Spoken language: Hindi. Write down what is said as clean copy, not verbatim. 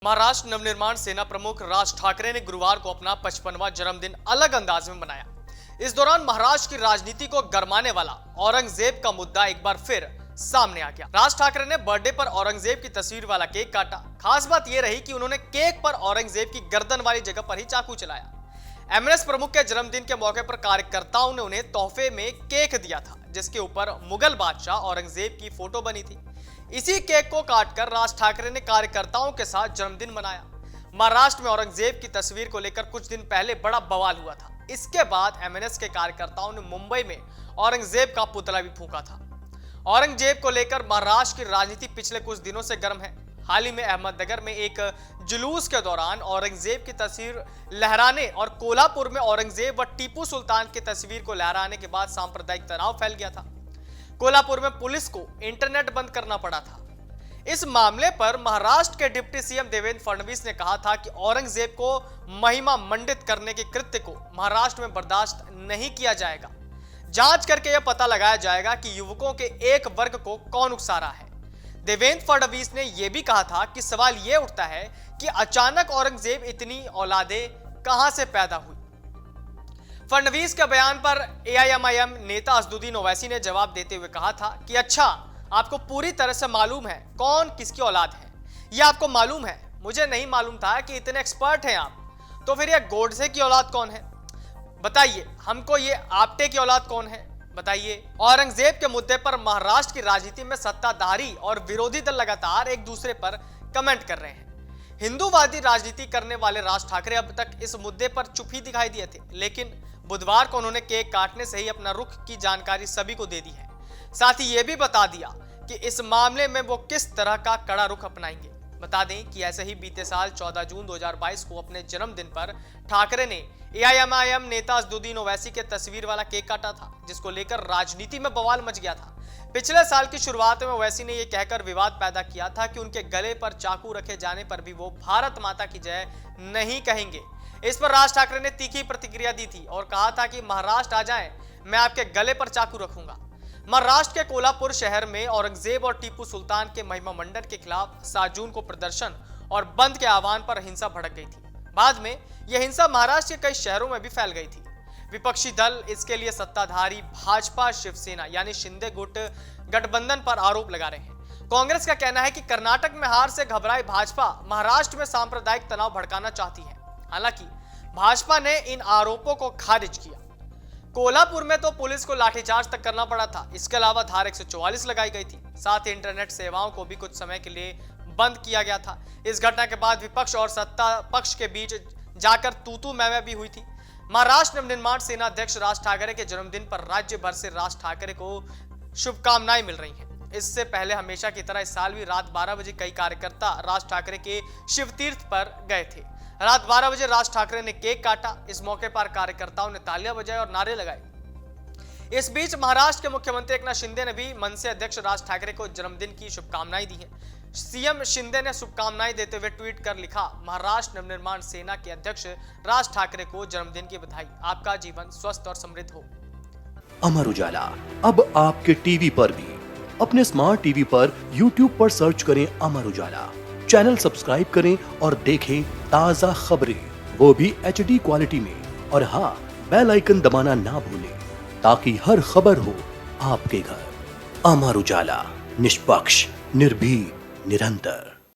महाराष्ट्र नवनिर्माण सेना प्रमुख राज ठाकरे ने गुरुवार को अपना 55वां जन्मदिन अलग अंदाज में मनाया। इस दौरान महाराष्ट्र की राजनीति को गरमाने वाला औरंगजेब का मुद्दा एक बार फिर सामने आ गया। राज ठाकरे ने बर्थडे पर औरंगजेब की तस्वीर वाला केक काटा। खास बात यह रही कि उन्होंने केक पर औरंगजेब की गर्दन वाली जगह पर ही चाकू चलाया। एमएनएस प्रमुख के जन्मदिन के मौके पर कार्यकर्ताओं ने उन्हें तोहफे में केक दिया था, जिसके ऊपर मुगल बादशाह औरंगजेब की फोटो बनी थी। इसी केक को काटकर राज ठाकरे ने कार्यकर्ताओं के साथ जन्मदिन मनाया। महाराष्ट्र में औरंगजेब की तस्वीर को लेकर कुछ दिन पहले बड़ा बवाल हुआ था। इसके बाद एमएनएस के कार्यकर्ताओं ने मुंबई में औरंगजेब का पुतला भी फूंका था। औरंगजेब को लेकर महाराष्ट्र की राजनीति पिछले कुछ दिनों से गर्म है। हाल ही में अहमदनगर में एक जुलूस के दौरान औरंगजेब की तस्वीर लहराने और कोल्हापुर में औरंगजेब व टीपू सुल्तान की तस्वीर को लहराने के बाद सांप्रदायिक तनाव फैल गया था। कोल्हापुर में पुलिस को इंटरनेट बंद करना पड़ा था। इस मामले पर महाराष्ट्र के डिप्टी सीएम देवेंद्र फडणवीस ने कहा था कि औरंगजेब को महिमा मंडित करने के कृत्य को महाराष्ट्र में बर्दाश्त नहीं किया जाएगा। जांच करके यह पता लगाया जाएगा कि युवकों के एक वर्ग को कौन उकसा रहा है। देवेंद्र फडणवीस ने यह भी कहा था कि सवाल यह उठता है कि अचानक औरंगजेब इतनी औलादें कहां से पैदा हुई। फडणवीस के बयान पर एआईएमआईएम नेता असदुद्दीन ओवैसी ने जवाब देते हुए कहा था कि अच्छा, आपको पूरी तरह से मालूम है कौन किसकी औलाद है। यह आपको मालूम है, मुझे नहीं मालूम था कि इतने एक्सपर्ट हैं आप। तो फिर यह गोडसे की औलाद कौन है बताइए, हमको ये आपटे की औलाद कौन है बताइए। औरंगजेब के मुद्दे पर महाराष्ट्र की राजनीति में सत्ताधारी और विरोधी दल लगातार एक दूसरे पर कमेंट कर रहे हैं। हिंदूवादी राजनीति करने वाले राज ठाकरे अब तक इस मुद्दे पर चुप ही दिखाई दिए थे, लेकिन बुधवार को उन्होंने केक काटने से ही अपना रुख की जानकारी सभी को दे दी है। साथ ही यह भी बता दिया कि इस मामले में वो किस तरह का कड़ा रुख अपनाएंगे। बता दें कि ऐसे ही बीते साल 14 जून 2022 को अपने जन्मदिन पर ठाकरे ने एआईएमआईएम नेता असदुद्दीन ओवैसी के तस्वीर वाला केक काटा था, जिसको लेकर राजनीति में बवाल मच गया था। पिछले साल की शुरुआत में ओवैसी ने यह कहकर विवाद पैदा किया था कि उनके गले पर चाकू रखे जाने पर भी वो भारत माता की जय नहीं कहेंगे। इस पर राज ठाकरे ने तीखी प्रतिक्रिया दी थी और कहा था कि महाराष्ट्र आ जाएं, मैं आपके गले पर चाकू रखूंगा। महाराष्ट्र के कोल्हापुर शहर में औरंगजेब और टीपू सुल्तान के महिमा मंडन के खिलाफ 7 जून को प्रदर्शन और बंद के आह्वान पर हिंसा भड़क गई थी। बाद में यह हिंसा महाराष्ट्र के कई शहरों में भी फैल गई थी। विपक्षी दल इसके लिए सत्ताधारी भाजपा शिवसेना यानी शिंदे गुट गठबंधन पर आरोप लगा रहे हैं। कांग्रेस का कहना है कि कर्नाटक में हार से घबराई भाजपा महाराष्ट्र में सांप्रदायिक तनाव भड़काना चाहती है। हालांकि भाजपा ने इन आरोपों को खारिज किया। कोल्हापुर में तो पुलिस को लाठीचार्ज तक करना पड़ा था। इसके अलावा धारा 144 लगाई गई थी। साथ ही इंटरनेट सेवाओं को भी कुछ समय के लिए बंद किया गया था। इस घटना के बाद विपक्ष और सत्ता पक्ष के बीच जाकर तू मैं भी हुई थी। महाराष्ट्र नवनिर्माण सेना अध्यक्ष राज ठाकरे के जन्मदिन पर राज्य भर से राज ठाकरे को शुभकामनाएं मिल रही हैं। इससे पहले हमेशा की तरह इस साल भी रात 12 बजे कई कार्यकर्ता राज ठाकरे के शिवतीर्थ पर गए थे। रात 12 बजे राज ठाकरे ने केक काटा। इस मौके पर कार्यकर्ताओं ने तालियां बजाई और नारे लगाए। इस बीच महाराष्ट्र के मुख्यमंत्री एकनाथ शिंदे ने भी मनसे अध्यक्ष राज ठाकरे को जन्मदिन की शुभकामनाएं दी हैं। सीएम शिंदे ने शुभकामनाएं देते हुए ट्वीट कर लिखा, महाराष्ट्र नवनिर्माण सेना के अध्यक्ष राज ठाकरे को जन्मदिन की बधाई। आपका जीवन स्वस्थ और समृद्ध हो। अमर उजाला अब आपके टीवी पर भी। अपने स्मार्ट टीवी पर यूट्यूब पर सर्च करें अमर उजाला, चैनल सब्सक्राइब करें और देखें ताजा खबरें, वो भी HD क्वालिटी में। और हाँ, बेल आइकन दबाना ना भूलें ताकि हर खबर हो आपके घर। अमर उजाला, निष्पक्ष, निर्भीक, निरंतर।